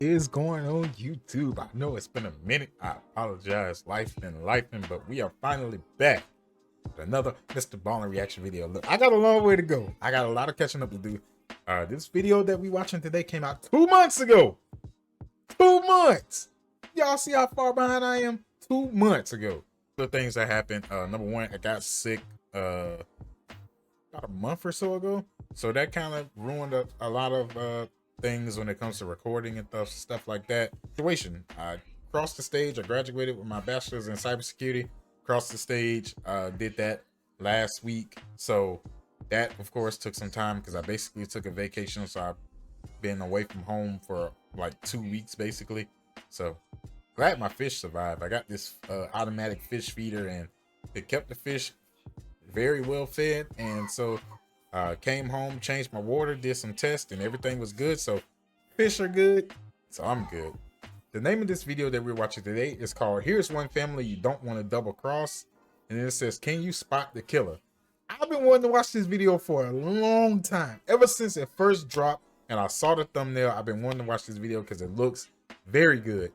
Is going on YouTube? I know it's been a minute. I apologize. Life been lifing, but we are finally back with another Mr. Ballen reaction video. Look, I got a long way to go. I got a lot of catching up to do. This video that we watching today came out 2 months ago. 2 months. Y'all see how far behind I am? 2 months ago. The things that happened. Number one, I got sick about a month or so ago. So that kind of ruined a lot of things when it comes to recording and stuff like that. Situation. I crossed the stage. I graduated with my bachelor's in cybersecurity. Crossed the stage. Did that last week. So that, of course, took some time because I basically took a vacation. So I've been away from home for like 2 weeks, basically. So glad my fish survived. I got this automatic fish feeder, and it kept the fish very well fed. And so came home, changed my water, did some tests, and everything was good. So fish are good, so I'm good. The name of this video that we're watching today is called "Here's One Family You Don't Want to Double Cross," and then it says, "Can you spot the killer?" I've been wanting to watch this video for a long time, ever since it first dropped, and I saw the thumbnail. I've been wanting to watch this video because it looks very good.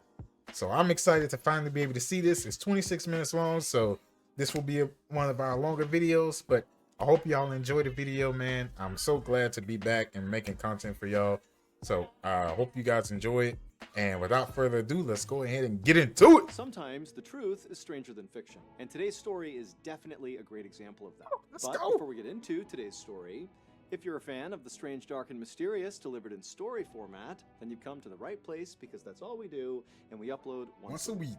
So I'm excited to finally be able to see this. It's 26 minutes long, so this will be one of our longer videos, but I hope y'all enjoy the video, man. I'm so glad to be back and making content for y'all. So I hope you guys enjoy it. And without further ado, let's go ahead and get into it. Sometimes the truth is stranger than fiction, and today's story is definitely a great example of that. Let's But go. before we get into today's story, if you're a fan of the strange, dark, and mysterious delivered in story format, then you've come to the right place because that's all we do, and we upload once a week.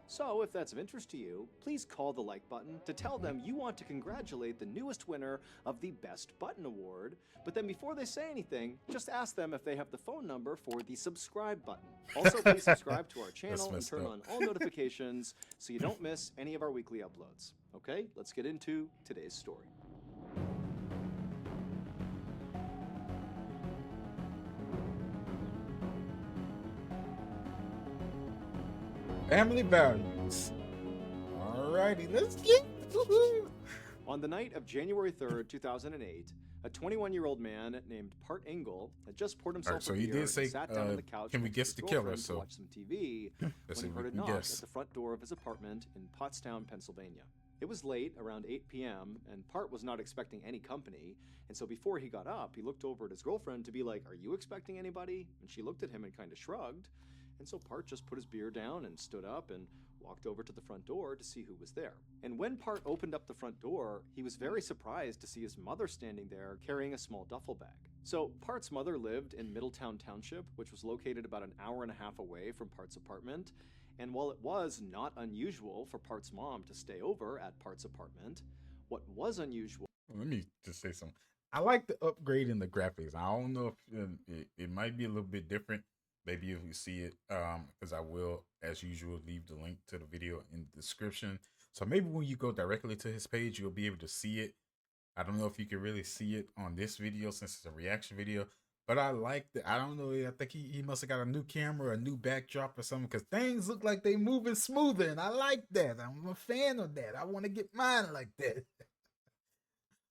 So if that's of interest to you, please call the like button to tell them you want to congratulate the newest winner of the Best Button Award. But then before they say anything, just ask them if they have the phone number for the subscribe button. Also, please subscribe to our channel and turn on all notifications so you don't miss any of our weekly uploads. Okay, let's get into today's story. Family values. Alrighty, let's get On the night of January 3rd, 2008, a 21-year-old man named Part Engel had just poured himself so a he beer did and say, sat down on the couch can we next to guess his the killer? girlfriend So to watch some TV when he heard a knock at the front door of his apartment in Pottstown, Pennsylvania. It was late, around 8 p.m., and Part was not expecting any company, and so before he got up, he looked over at his girlfriend to be like, "Are you expecting anybody?" And she looked at him and kind of shrugged, and so Part just put his beer down and stood up and walked over to the front door to see who was there. And when Part opened up the front door, he was very surprised to see his mother standing there carrying a small duffel bag. So Part's mother lived in Middletown Township, which was located about an hour and a half away from Part's apartment. And while it was not unusual for Part's mom to stay over at Part's apartment, what was unusual... Let me just say something. I like the upgrade in the graphics. I don't know if it might be a little bit different. Maybe if you see it, because I will, as usual, leave the link to the video in the description. So maybe when you go directly to his page, you'll be able to see it. I don't know if you can really see it on this video since it's a reaction video, but I like that. I don't know. I think he must have got a new camera, a new backdrop or something, because things look like they moving smoother, and I like that. I'm a fan of that. I want to get mine like that.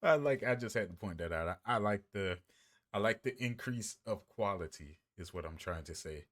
I just had to point that out. I like the increase of quality is what I'm trying to say.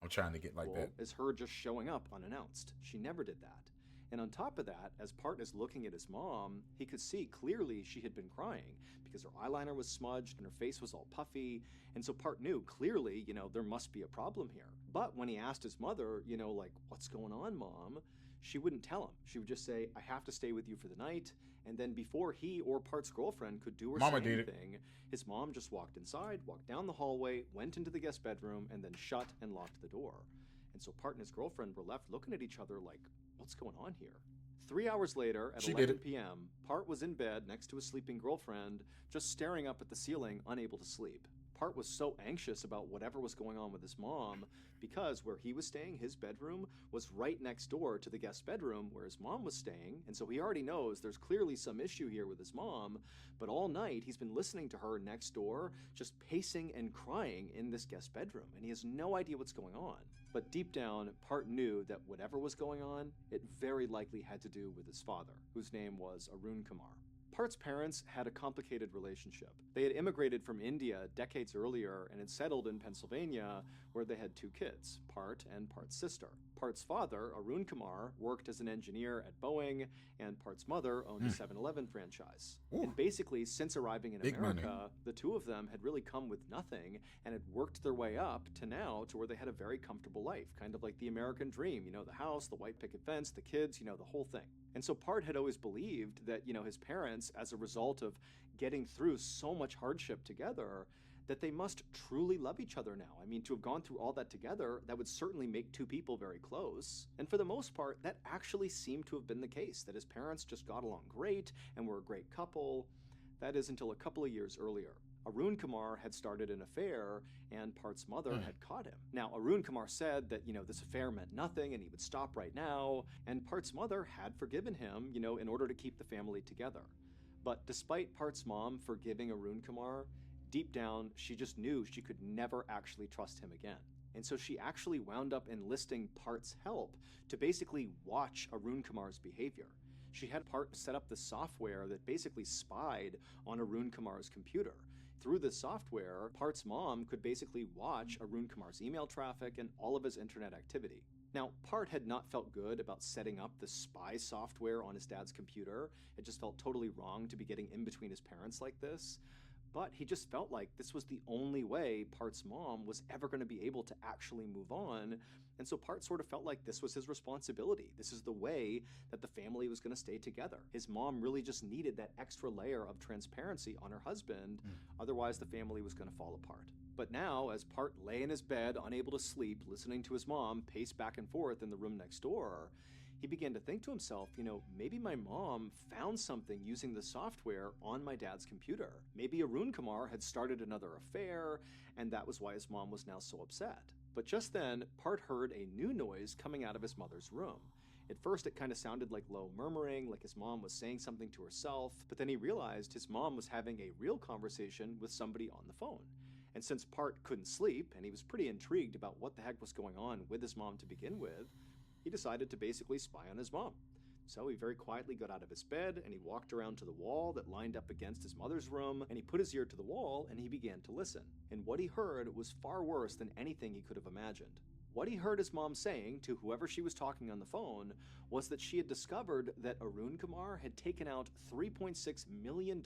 I'm trying to get like that. Is her just showing up unannounced. She never did that. And on top of that, as Part is looking at his mom, he could see clearly she had been crying because her eyeliner was smudged and her face was all puffy. And so Part knew clearly, there must be a problem here. But when he asked his mother, like, "What's going on, Mom?" she wouldn't tell him. She would just say, "I have to stay with you for the night." And then before he or Part's girlfriend could do or say anything, his mom just walked inside, walked down the hallway, went into the guest bedroom, and then shut and locked the door. And so Part and his girlfriend were left looking at each other like, what's going on here? 3 hours later, at 11 p.m., Part was in bed next to his sleeping girlfriend, just staring up at the ceiling, unable to sleep. Part was so anxious about whatever was going on with his mom because where he was staying, his bedroom, was right next door to the guest bedroom where his mom was staying, and so he already knows there's clearly some issue here with his mom, but all night he's been listening to her next door just pacing and crying in this guest bedroom, and he has no idea what's going on. But deep down, Part knew that whatever was going on, it very likely had to do with his father, whose name was Arun Kumar. Part's parents had a complicated relationship. They had immigrated from India decades earlier and had settled in Pennsylvania, where they had 2 kids, Part and Part's sister. Part's father, Arun Kumar, worked as an engineer at Boeing, and Part's mother owned a 7-Eleven franchise. Ooh. And basically, since arriving in Big America, money. the 2 of them had really come with nothing and had worked their way up to now to where they had a very comfortable life, kind of like the American dream, the house, the white picket fence, the kids, the whole thing. And so Part had always believed that, his parents, as a result of getting through so much hardship together, that they must truly love each other now. I mean, to have gone through all that together, that would certainly make 2 people very close. And for the most part, that actually seemed to have been the case, that his parents just got along great and were a great couple. That is until a couple of years earlier. Arun Kumar had started an affair, and Part's mother had caught him. Now, Arun Kumar said that, this affair meant nothing and he would stop right now, and Part's mother had forgiven him, in order to keep the family together. But despite Part's mom forgiving Arun Kumar, deep down, she just knew she could never actually trust him again. And so she actually wound up enlisting Part's help to basically watch Arun Kumar's behavior. She had Part set up the software that basically spied on Arun Kumar's computer. Through this software, Part's mom could basically watch Arun Kumar's email traffic and all of his internet activity. Now, Part had not felt good about setting up the spy software on his dad's computer. It just felt totally wrong to be getting in between his parents like this. But he just felt like this was the only way Part's mom was ever going to be able to actually move on. And so Part sort of felt like this was his responsibility. This is the way that the family was going to stay together. His mom really just needed that extra layer of transparency on her husband. Otherwise, the family was going to fall apart. But now, as Part lay in his bed, unable to sleep, listening to his mom pace back and forth in the room next door, he began to think to himself, maybe my mom found something using the software on my dad's computer. Maybe Arun Kumar had started another affair, and that was why his mom was now so upset. But just then, Part heard a new noise coming out of his mother's room. At first, it kind of sounded like low murmuring, like his mom was saying something to herself, but then he realized his mom was having a real conversation with somebody on the phone. And since Part couldn't sleep, and he was pretty intrigued about what the heck was going on with his mom to begin with, he decided to basically spy on his mom. So he very quietly got out of his bed and he walked around to the wall that lined up against his mother's room, and he put his ear to the wall and he began to listen. And what he heard was far worse than anything he could have imagined. What he heard his mom saying to whoever she was talking on the phone was that she had discovered that Arun Kumar had taken out $3.6 million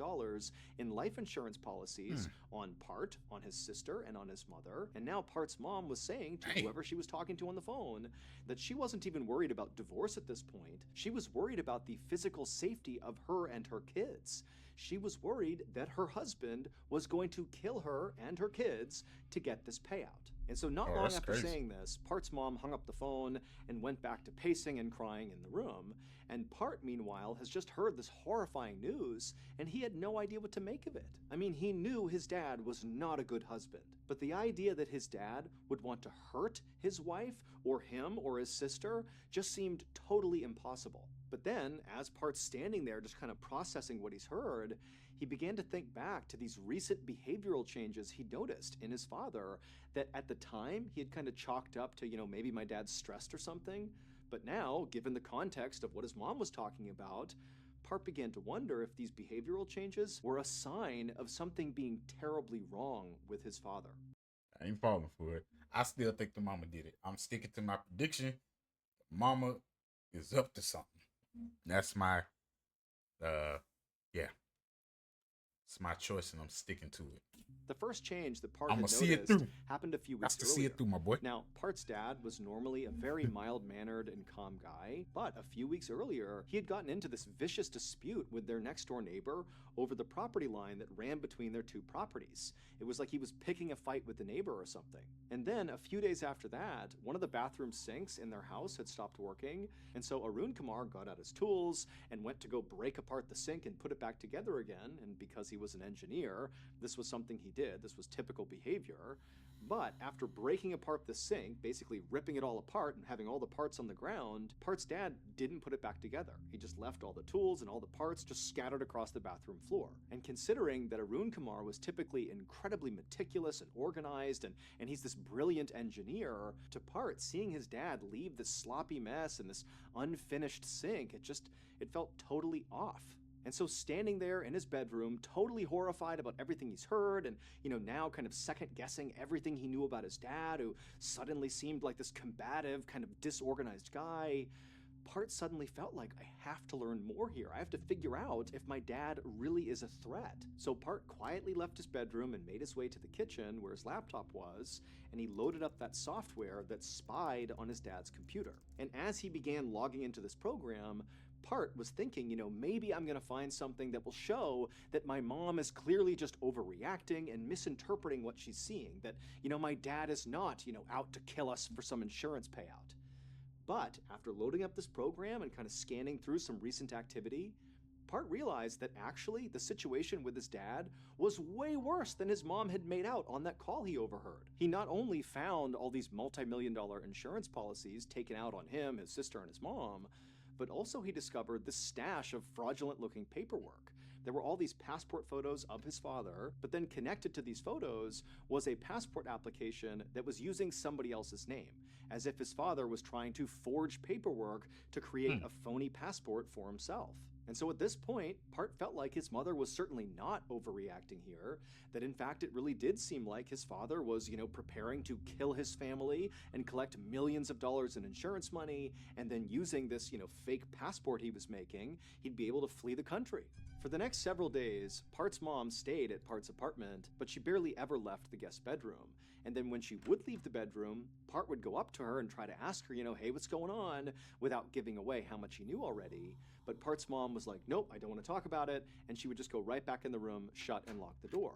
in life insurance policies on Part, on his sister, and on his mother. And now Part's mom was saying to whoever she was talking to on the phone that she wasn't even worried about divorce at this point. She was worried about the physical safety of her and her kids. She was worried that her husband was going to kill her and her kids to get this payout. And so not long after saying this, Part's mom hung up the phone and went back to pacing and crying in the room. And Part, meanwhile, has just heard this horrifying news, and he had no idea what to make of it. I mean, he knew his dad was not a good husband, but the idea that his dad would want to hurt his wife or him or his sister just seemed totally impossible. But then, as Part's standing there just kind of processing what he's heard, he began to think back to these recent behavioral changes he noticed in his father that at the time he had kind of chalked up to, maybe my dad's stressed or something. But now, given the context of what his mom was talking about, Part began to wonder if these behavioral changes were a sign of something being terribly wrong with his father. I ain't falling for it. I still think the mama did it. I'm sticking to my prediction. Mama is up to something. That's my, yeah. It's my choice, and I'm sticking to it. The first change that Part I'ma had see it noticed through. happened a few weeks Got to earlier. see it through, my boy. Now, Part's dad was normally a very mild-mannered and calm guy, but a few weeks earlier, he had gotten into this vicious dispute with their next-door neighbor over the property line that ran between their 2 properties. It was like he was picking a fight with the neighbor or something. And then, a few days after that, one of the bathroom sinks in their house had stopped working, and so Arun Kumar got out his tools and went to go break apart the sink and put it back together again, and because he was an engineer, this was something he did. This was typical behavior. But after breaking apart the sink, basically ripping it all apart and having all the parts on the ground, Part's dad didn't put it back together. He just left all the tools and all the parts just scattered across the bathroom floor. And considering that Arun Kumar was typically incredibly meticulous and organized, and he's this brilliant engineer, to Part, seeing his dad leave this sloppy mess and this unfinished sink, it felt totally off. And so standing there in his bedroom, totally horrified about everything he's heard, and, now kind of second guessing everything he knew about his dad, who suddenly seemed like this combative, kind of disorganized guy, Part suddenly felt like, I have to learn more here. I have to figure out if my dad really is a threat. So Part quietly left his bedroom and made his way to the kitchen where his laptop was, and he loaded up that software that spied on his dad's computer. And as he began logging into this program, Part was thinking, maybe I'm going to find something that will show that my mom is clearly just overreacting and misinterpreting what she's seeing, that, my dad is not, out to kill us for some insurance payout. But after loading up this program and kind of scanning through some recent activity, Part realized that actually the situation with his dad was way worse than his mom had made out on that call he overheard. He not only found all these multi-million-dollar insurance policies taken out on him, his sister, and his mom, but also he discovered this stash of fraudulent-looking paperwork. There were all these passport photos of his father, but then connected to these photos was a passport application that was using somebody else's name, as if his father was trying to forge paperwork to create a phony passport for himself. And so at this point, Part felt like his mother was certainly not overreacting here, that in fact it really did seem like his father was, preparing to kill his family and collect millions of dollars in insurance money, and then using this, fake passport he was making, he'd be able to flee the country. For the next several days, Part's mom stayed at Part's apartment, but she barely ever left the guest bedroom. And then when she would leave the bedroom, Part would go up to her and try to ask her, hey, what's going on, without giving away how much he knew already. But Part's mom was like, nope, I don't want to talk about it, and she would just go right back in the room, shut and lock the door.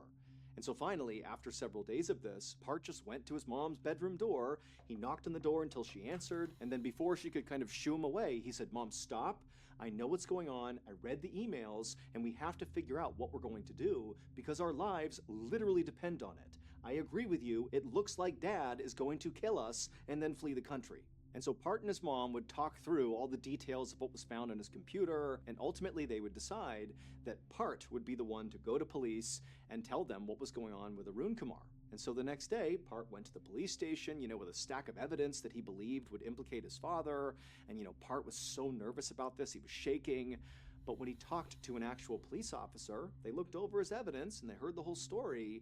And so finally, after several days of this, Part just went to his mom's bedroom door, he knocked on the door until she answered, and then before she could kind of shoo him away, he said, Mom, stop. I know what's going on, I read the emails, and we have to figure out what we're going to do, because our lives literally depend on it. I agree with you, it looks like Dad is going to kill us and then flee the country. And so Part and his mom would talk through all the details of what was found on his computer, and ultimately they would decide that Part would be the one to go to police and tell them what was going on with Arun Kumar. And so the next day, Part went to the police station, with a stack of evidence that he believed would implicate his father, and Part was so nervous about this, he was shaking. But when he talked to an actual police officer, they looked over his evidence and they heard the whole story.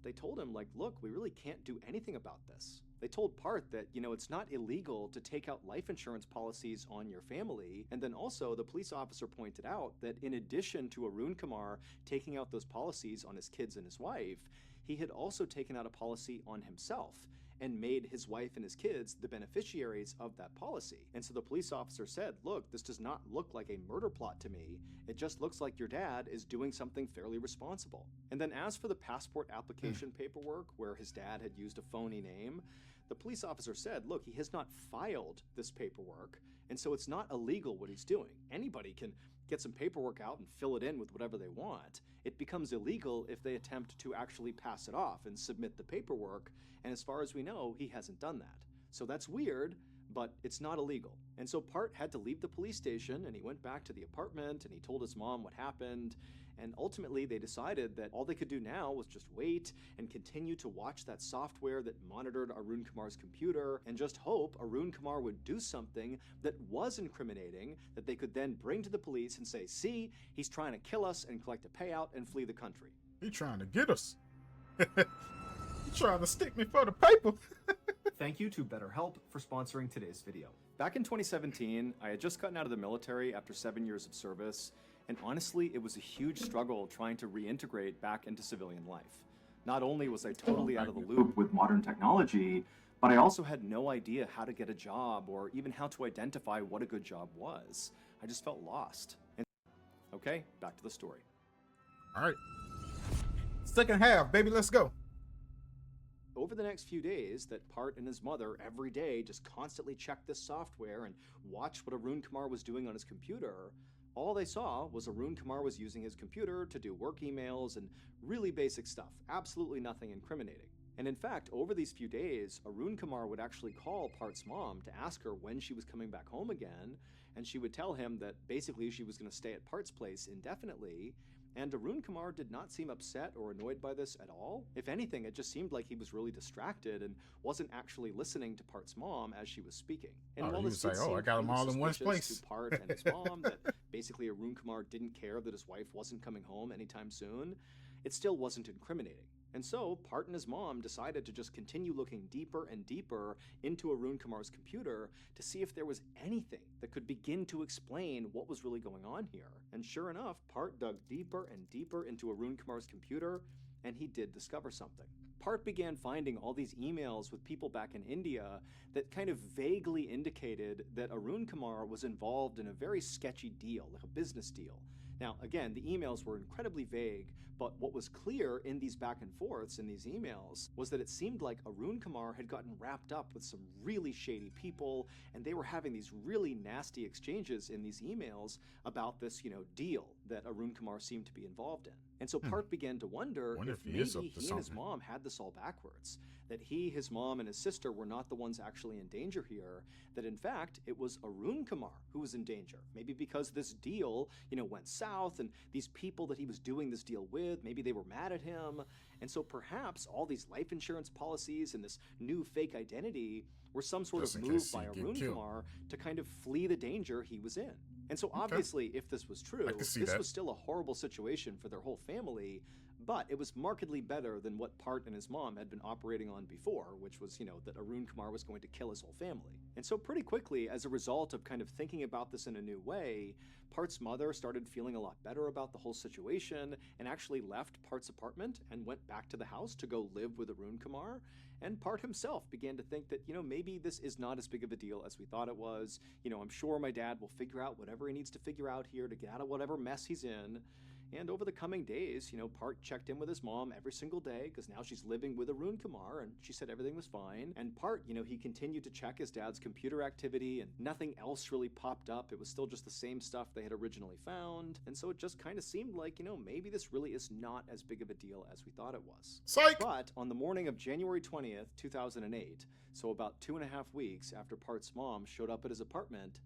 They told him, look, we really can't do anything about this. They told Part that, it's not illegal to take out life insurance policies on your family. And then also the police officer pointed out that in addition to Arun Kumar taking out those policies on his kids and his wife, he had also taken out a policy on himself and made his wife and his kids the beneficiaries of that policy. And so the police officer said, look, this does not look like a murder plot to me. It just looks like your dad is doing something fairly responsible. And then as for the passport application paperwork where his dad had used a phony name, the police officer said, look, he has not filed this paperwork, and so it's not illegal what he's doing. Anybody can get some paperwork out and fill it in with whatever they want. It becomes illegal if they attempt to actually pass it off and submit the paperwork, and as far as we know, he hasn't done that. So that's weird, but it's not illegal. And so Part had to leave the police station, and he went back to the apartment, and he told his mom what happened, and ultimately they decided that all they could do now was just wait and continue to watch that software that monitored Arun Kumar's computer and just hope Arun Kumar would do something that was incriminating that they could then bring to the police and say, see, he's trying to kill us and collect a payout and flee the country. He trying to get us. He trying to stick me for the paper. Thank you to BetterHelp for sponsoring today's video. Back in 2017, I had just gotten out of the military after 7 years of service, and honestly, it was a huge struggle trying to reintegrate back into civilian life. Not only was I totally out of the loop with modern technology, but I also had no idea how to get a job or even how to identify what a good job was. I just felt lost. And okay, back to the story. All right. Second half, baby, let's go. Over the next few days, that Part and his mother every day just constantly checked this software and watched what Arun Kumar was doing on his computer. All they saw was Arun Kumar was using his computer to do work emails and really basic stuff, absolutely nothing incriminating. And in fact, over these few days, Arun Kumar would actually call Part's mom to ask her when she was coming back home again, and she would tell him that basically she was going to stay at Part's place indefinitely, And Arun Kumar did not seem upset or annoyed by this at all. If anything, it just seemed like he was really distracted and wasn't actually listening to Part's mom as she was speaking. And Oh, while he this was like, did "Oh, I seem got them kind of all in one suspicious place." to Part and his mom, that basically Arun Kumar didn't care that his wife wasn't coming home anytime soon, it still wasn't incriminating. And so, Part and his mom decided to just continue looking deeper and deeper into Arun Kumar's computer to see if there was anything that could begin to explain what was really going on here. And sure enough, Part dug deeper and deeper into Arun Kumar's computer, and he did discover something. Part began finding all these emails with people back in India that kind of vaguely indicated that Arun Kumar was involved in a very sketchy deal, like a business deal. Now, again, the emails were incredibly vague, but what was clear in these back and forths in these emails was that it seemed like Arun Kumar had gotten wrapped up with some really shady people, and they were having these really nasty exchanges in these emails about this, deal that Arun Kumar seemed to be involved in. And so Part began to wonder if he is maybe up to he and his something. mom had this all backwards, that he, his mom, and his sister were not the ones actually in danger here, that in fact it was Arun Kumar who was in danger. Maybe because this deal, went south, and these people that he was doing this deal with, maybe they were mad at him. And so perhaps all these life insurance policies and this new fake identity were some sort Just of in move case by he get Arun killed. Kumar to kind of flee the danger he was in. And so obviously, if this was true, can see this that. was still a horrible situation for their whole family, but it was markedly better than what Part and his mom had been operating on before, which was, that Arun Kumar was going to kill his whole family. And so pretty quickly, as a result of kind of thinking about this in a new way, Part's mother started feeling a lot better about the whole situation and actually left Part's apartment and went back to the house to go live with Arun Kumar. And Part himself began to think that, maybe this is not as big of a deal as we thought it was. I'm sure my dad will figure out whatever he needs to figure out here to get out of whatever mess he's in. And over the coming days, Part checked in with his mom every single day because now she's living with Arun Kumar, and she said everything was fine. And Part, he continued to check his dad's computer activity, and nothing else really popped up. It was still just the same stuff they had originally found. And so it just kind of seemed like, maybe this really is not as big of a deal as we thought it was. Psych! But on the morning of January 20th, 2008, so about 2.5 weeks after Part's mom showed up at his apartment,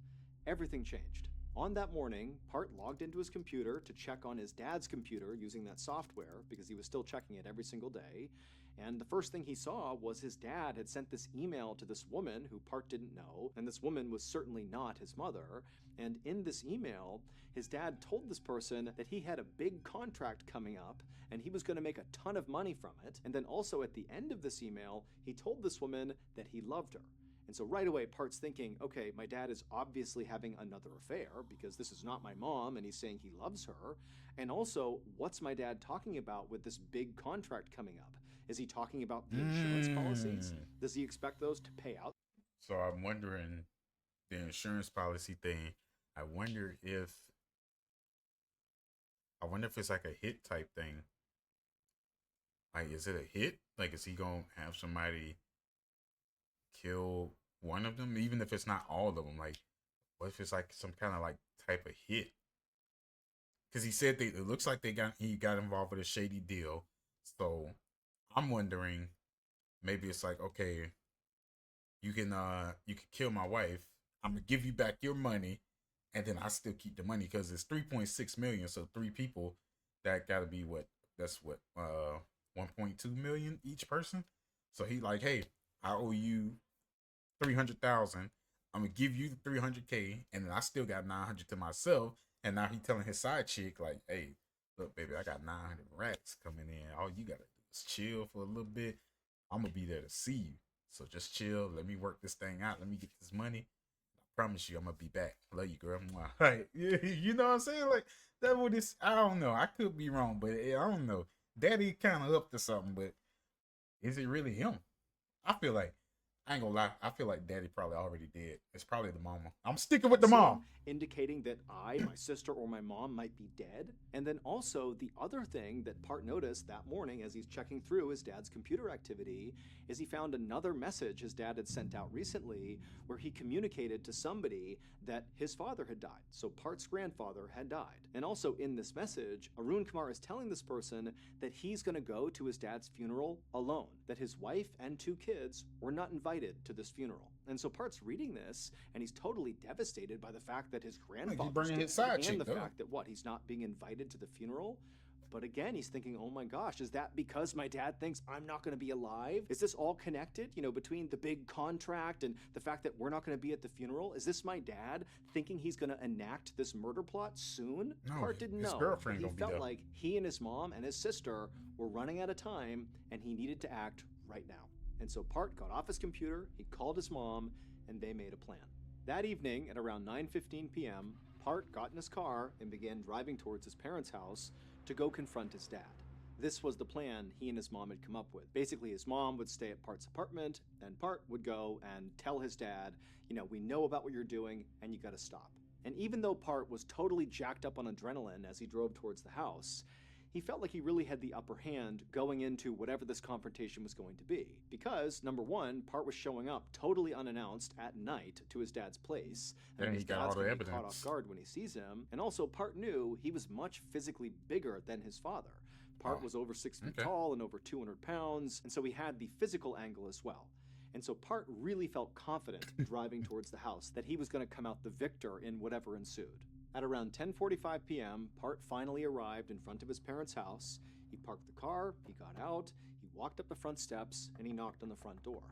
everything changed. On that morning, Part logged into his computer to check on his dad's computer using that software because he was still checking it every single day. And the first thing he saw was his dad had sent this email to this woman who Part didn't know, and this woman was certainly not his mother. And in this email, his dad told this person that he had a big contract coming up and he was going to make a ton of money from it. And then also at the end of this email, he told this woman that he loved her. And so right away, Part's thinking, okay, my dad is obviously having another affair because this is not my mom and he's saying he loves her. And also, what's my dad talking about with this big contract coming up? Is he talking about the insurance policies? Does he expect those to pay out? So I'm wondering, the insurance policy thing, I wonder if it's like a hit type thing. Like, is it a hit? Like, is he gonna have somebody kill one of them, even if it's not all of them? Like, what if it's like some kind of like type of hit? Because he said it looks like he got involved with a shady deal. So I'm wondering, maybe it's like, okay, you can kill my wife. I'm gonna give you back your money, and then I still keep the money because it's 3.6 million. So 3 people, that gotta be what? That's what 1.2 million each person. So he like, hey, I owe you 300,000. I'm gonna give you the 300K, and then I still got 900 to myself. And now he telling his side chick like, hey, look, baby, I got 900 racks coming in. All you gotta do is chill for a little bit. I'm gonna be there to see you. So just chill. Let me work this thing out. Let me get this money. I promise you, I'm gonna be back. Love you, girl. Like, you know what I'm saying? Like, that what it's. I don't know. I could be wrong, but I don't know. Daddy kind of up to something, but is it really him? I feel like, I ain't gonna lie, I feel like Daddy probably already did. It's probably the mama. I'm sticking with the mom. Indicating that I, my sister, or my mom might be dead. And then also the other thing that Part noticed that morning as he's checking through his dad's computer activity is he found another message his dad had sent out recently where he communicated to somebody that his father had died. So Part's grandfather had died. And also in this message, Arun Kumar is telling this person that he's going to go to his dad's funeral alone, that his wife and 2 kids were not invited invited to this funeral. And so Part's reading this, and he's totally devastated by the fact that his grandfather's bringing his dead, side and chick, the though. fact that, he's not being invited to the funeral. But again, he's thinking, oh my gosh, is that because my dad thinks I'm not going to be alive? Is this all connected, between the big contract and the fact that we're not going to be at the funeral? Is this my dad thinking he's going to enact this murder plot soon? No, Part didn't his know. girlfriend He gonna be felt there. like he and his mom and his sister were running out of time, and he needed to act right now. And so Part got off his computer, he called his mom, and they made a plan. That evening at around 9:15 p.m., Part got in his car and began driving towards his parents' house to go confront his dad. This was the plan he and his mom had come up with. Basically, his mom would stay at Part's apartment, and Part would go and tell his dad, we know about what you're doing, and you gotta stop. And even though Part was totally jacked up on adrenaline as he drove towards the house, he felt like he really had the upper hand going into whatever this confrontation was going to be. Because, number one, Part was showing up totally unannounced at night to his dad's place. And his he got dad's all the gonna be caught evidence. off guard when he sees him. And also, Part knew he was much physically bigger than his father. Part was over 6 feet tall and over 200 pounds, and so he had the physical angle as well. And so Part really felt confident driving towards the house that he was going to come out the victor in whatever ensued. At around 10:45 p.m., Part finally arrived in front of his parents' house. He parked the car, he got out, he walked up the front steps, and he knocked on the front door.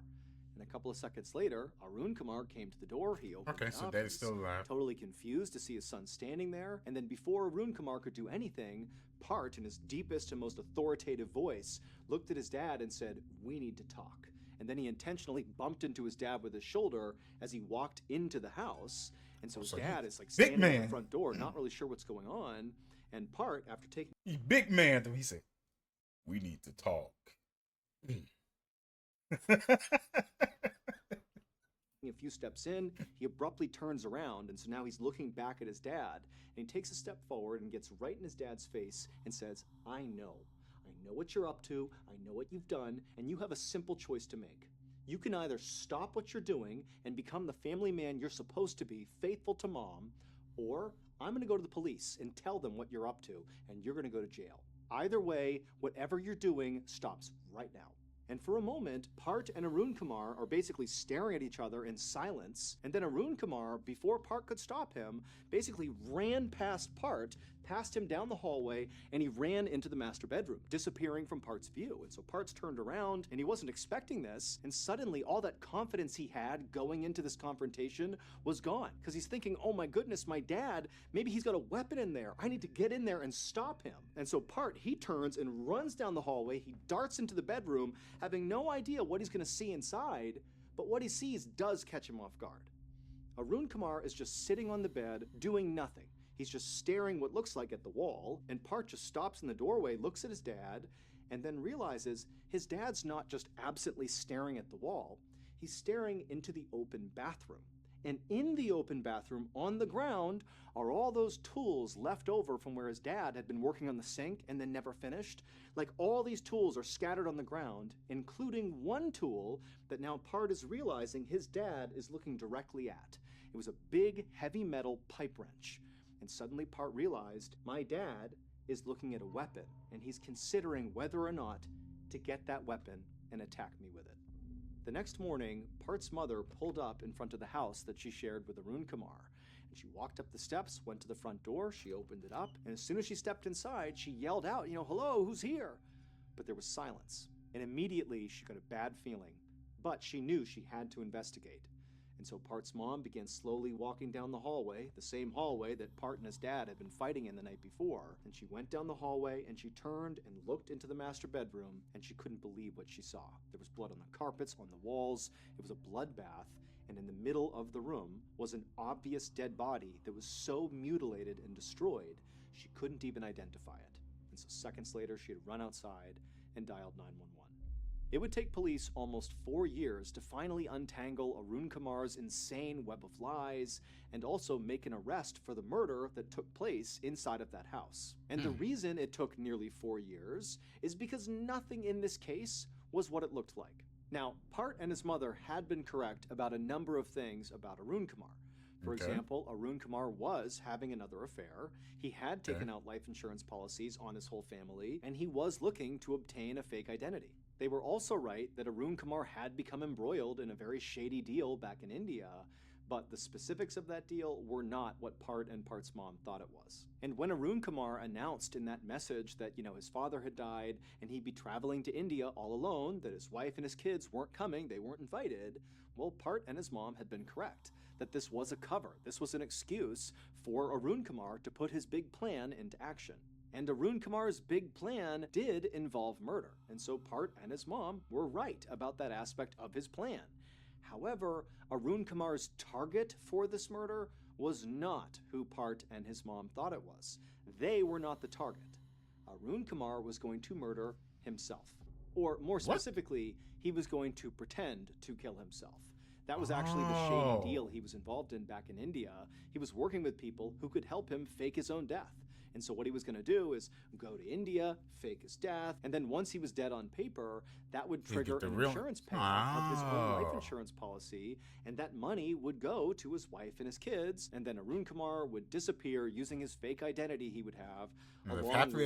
And a couple of seconds later, Arun Kumar came to the door. He opened it up. So daddy's still alive. Totally confused to see his son standing there. And then before Arun Kumar could do anything, Part, in his deepest and most authoritative voice, looked at his dad and said, "We need to talk." And then he intentionally bumped into his dad with his shoulder as he walked into the house. And so his dad is like standing at the front door, not really sure what's going on. And Part, after taking He big man, though, he said, "We need to talk." a few steps in, he abruptly turns around, and so now he's looking back at his dad, and he takes a step forward and gets right in his dad's face and says, I know what you're up to, I know what you've done, and you have a simple choice to make. You can either stop what you're doing and become the family man you're supposed to be, faithful to mom, or I'm going to go to the police and tell them what you're up to, and you're going to go to jail. Either way, whatever you're doing stops right now. And for a moment, Part and Arun Kumar are basically staring at each other in silence, and then Arun Kumar, before Part could stop him, basically ran past Part, passed him down the hallway, and he ran into the master bedroom, disappearing from Part's view. And so Part's turned around, and he wasn't expecting this, and suddenly all that confidence he had going into this confrontation was gone, because he's thinking, oh my goodness, my dad, maybe he's got a weapon in there. I need to get in there and stop him. And so Part, he turns and runs down the hallway, he darts into the bedroom, having no idea what he's going to see inside, but what he sees does catch him off guard. Arun Kumar is just sitting on the bed, doing nothing. He's just staring what looks like at the wall, and Part just stops in the doorway, looks at his dad, and then realizes his dad's not just absently staring at the wall, he's staring into the open bathroom. And in the open bathroom, on the ground, are all those tools left over from where his dad had been working on the sink and then never finished. Like, all these tools are scattered on the ground, including one tool that now Part is realizing his dad is looking directly at. It was a big, heavy metal pipe wrench. And suddenly Part realized, my dad is looking at a weapon, and he's considering whether or not to get that weapon and attack me with it. The next morning, Part's mother pulled up in front of the house that she shared with Arun Kumar. And she walked up the steps, went to the front door, she opened it up, and as soon as she stepped inside, she yelled out, hello, who's here? But there was silence. And immediately she got a bad feeling, but she knew she had to investigate. And so Part's mom began slowly walking down the hallway, the same hallway that Part and his dad had been fighting in the night before. And she went down the hallway, and she turned and looked into the master bedroom, and she couldn't believe what she saw. There was blood on the carpets, on the walls. It was a bloodbath, and in the middle of the room was an obvious dead body that was so mutilated and destroyed, she couldn't even identify it. And so seconds later, she had run outside and dialed 911. It would take police almost 4 years to finally untangle Arun Kumar's insane web of lies and also make an arrest for the murder that took place inside of that house. And the reason it took nearly 4 years is because nothing in this case was what it looked like. Now, Part and his mother had been correct about a number of things about Arun Kumar. For example, Arun Kumar was having another affair, he had taken out life insurance policies on his whole family, and he was looking to obtain a fake identity. They were also right that Arun Kumar had become embroiled in a very shady deal back in India, but the specifics of that deal were not what Part and Part's mom thought it was. And when Arun Kumar announced in that message that, his father had died and he'd be traveling to India all alone, that his wife and his kids weren't coming, they weren't invited, well, Part and his mom had been correct. That this was a cover. This was an excuse for Arun Kumar to put his big plan into action. And Arun Kumar's big plan did involve murder, and so Part and his mom were right about that aspect of his plan. However, Arun Kumar's target for this murder was not who Part and his mom thought it was. They were not the target. Arun Kumar was going to murder himself. Or more specifically, he was going to pretend to kill himself. That was actually the shady deal he was involved in back in India. He was working with people who could help him fake his own death. And so what he was going to do is go to India, fake his death, and then once he was dead on paper, that would trigger an insurance payout of his own life insurance policy, and that money would go to his wife and his kids, and then Arun Kumar would disappear using his fake identity he would have, along with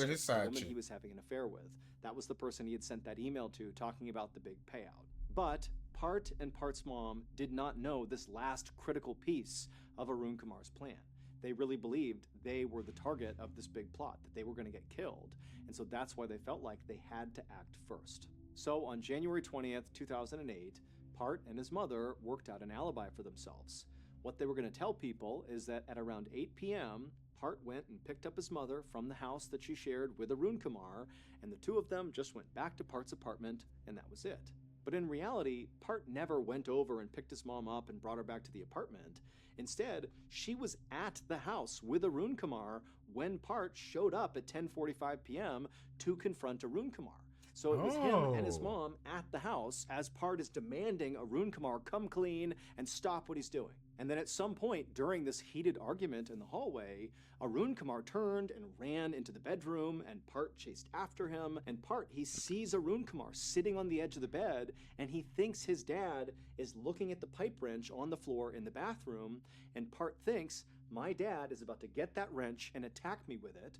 his the woman he was having an affair with. That was the person he had sent that email to talking about the big payout. But Part and Part's mom did not know this last critical piece of Arun Kumar's plan. They really believed they were the target of this big plot, that they were going to get killed. And so that's why they felt like they had to act first. So on January 20th, 2008, Part and his mother worked out an alibi for themselves. What they were going to tell people is that at around 8 p.m., Part went and picked up his mother from the house that she shared with Arun Kumar, and the two of them just went back to Part's apartment, and that was it. But in reality, Part never went over and picked his mom up and brought her back to the apartment. Instead, she was at the house with Arun Kumar when Part showed up at 10:45 p.m. to confront Arun Kumar. So it was him and his mom at the house as Part is demanding Arun Kumar come clean and stop what he's doing. And then at some point during this heated argument in the hallway, Arun Kumar turned and ran into the bedroom, and Part chased after him. And Part, he sees Arun Kumar sitting on the edge of the bed, and he thinks his dad is looking at the pipe wrench on the floor in the bathroom, and Part thinks, my dad is about to get that wrench and attack me with it.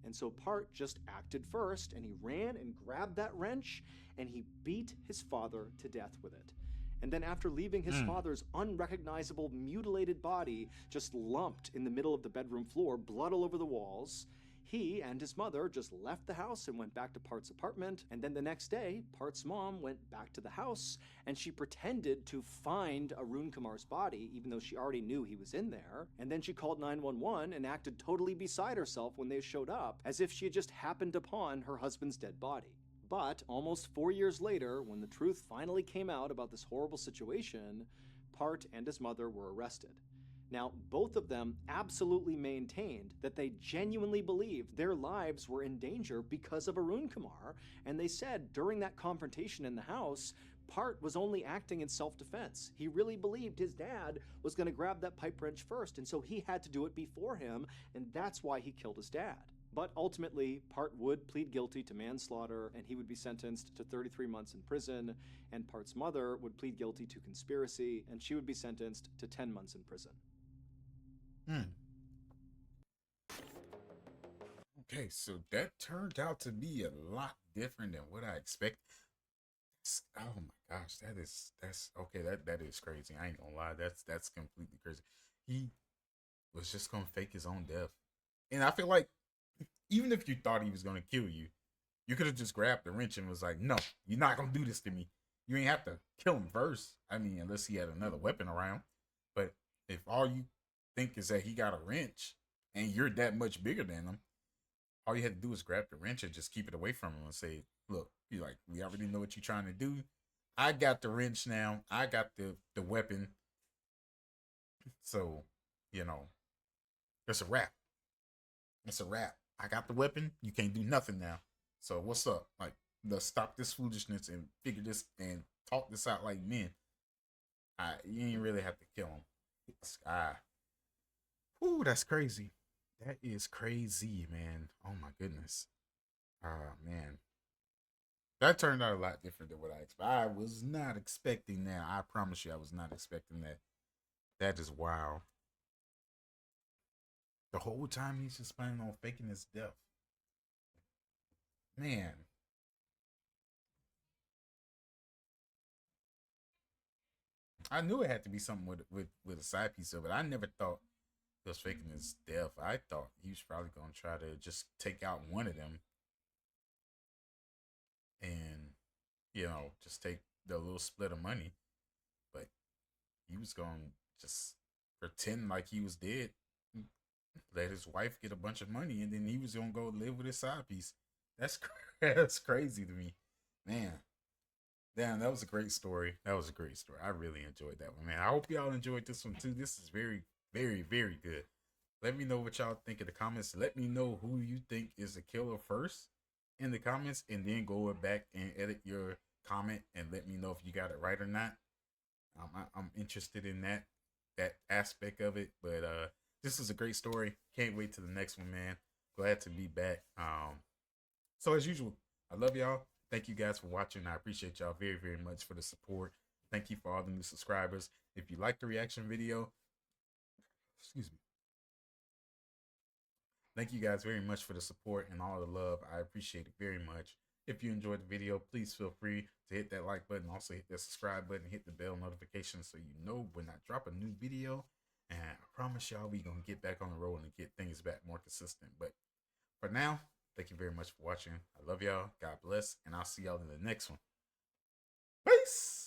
And so Part just acted first, and he ran and grabbed that wrench, and he beat his father to death with it. And then after leaving his father's unrecognizable, mutilated body just lumped in the middle of the bedroom floor, blood all over the walls, he and his mother just left the house and went back to Part's apartment. And then the next day, Part's mom went back to the house, and she pretended to find Arun Kumar's body, even though she already knew he was in there. And then she called 911 and acted totally beside herself when they showed up, as if she had just happened upon her husband's dead body. But almost 4 years later, when the truth finally came out about this horrible situation, Part and his mother were arrested. Now, both of them absolutely maintained that they genuinely believed their lives were in danger because of Arun Kumar, and they said during that confrontation in the house, Part was only acting in self-defense. He really believed his dad was going to grab that pipe wrench first, and so he had to do it before him, and that's why he killed his dad. But ultimately, Part would plead guilty to manslaughter, and he would be sentenced to 33 months in prison, and Part's mother would plead guilty to conspiracy, and she would be sentenced to 10 months in prison. Okay, so that turned out to be a lot different than what I expected. Oh my gosh, that's okay. That is crazy. I ain't gonna lie. That's completely crazy. He was just gonna fake his own death, and I feel like even if you thought he was gonna kill you, you could have just grabbed the wrench and was like, "No, you're not gonna do this to me. You ain't have to kill him first. I mean, unless he had another weapon around. But if all you think is that he got a wrench and you're that much bigger than him, all you had to do is grab the wrench and just keep it away from him and say, look, you're like, we already know what you're trying to do. I got the wrench now. I got the weapon. So, it's a wrap. It's a wrap. I got the weapon. You can't do nothing now. So what's up? Like, let's stop this foolishness and figure this and talk this out like men. You ain't really have to kill him. Ooh, that's crazy. That is crazy, man. Oh my goodness. Man. That turned out a lot different than what I expected. I was not expecting that. I promise you, I was not expecting that. That is wild. The whole time he's just planning on faking his death. Man. I knew it had to be something with a side piece of it. I never thought he was faking his death. I thought he was probably gonna try to just take out one of them and just take the little split of money. But he was gonna just pretend like he was dead, let his wife get a bunch of money, and then he was gonna go live with his side piece. That's that's crazy to me, man. Damn, that was a great story. That was a great story. I really enjoyed that one, man. I hope y'all enjoyed this one too. This is very, very, very good. Let me know what y'all think in the comments. Let me know who you think is the killer first in the comments, and then go back and edit your comment and let me know if you got it right or not. I'm interested in that aspect of it. But this is a great story. Can't wait to the next one, man. Glad to be back. So as usual, I love y'all. Thank you guys for watching. I appreciate y'all very, very much for the support. Thank you for all the new subscribers. If you like the reaction video, excuse me. Thank you guys very much for the support and all the love. I appreciate it very much. If you enjoyed the video, please feel free to hit that like button. Also hit that subscribe button. Hit the bell notification so you know when I drop a new video. And I promise y'all we going to get back on the road and get things back more consistent. But for now, thank you very much for watching. I love y'all. God bless. And I'll see y'all in the next one. Peace.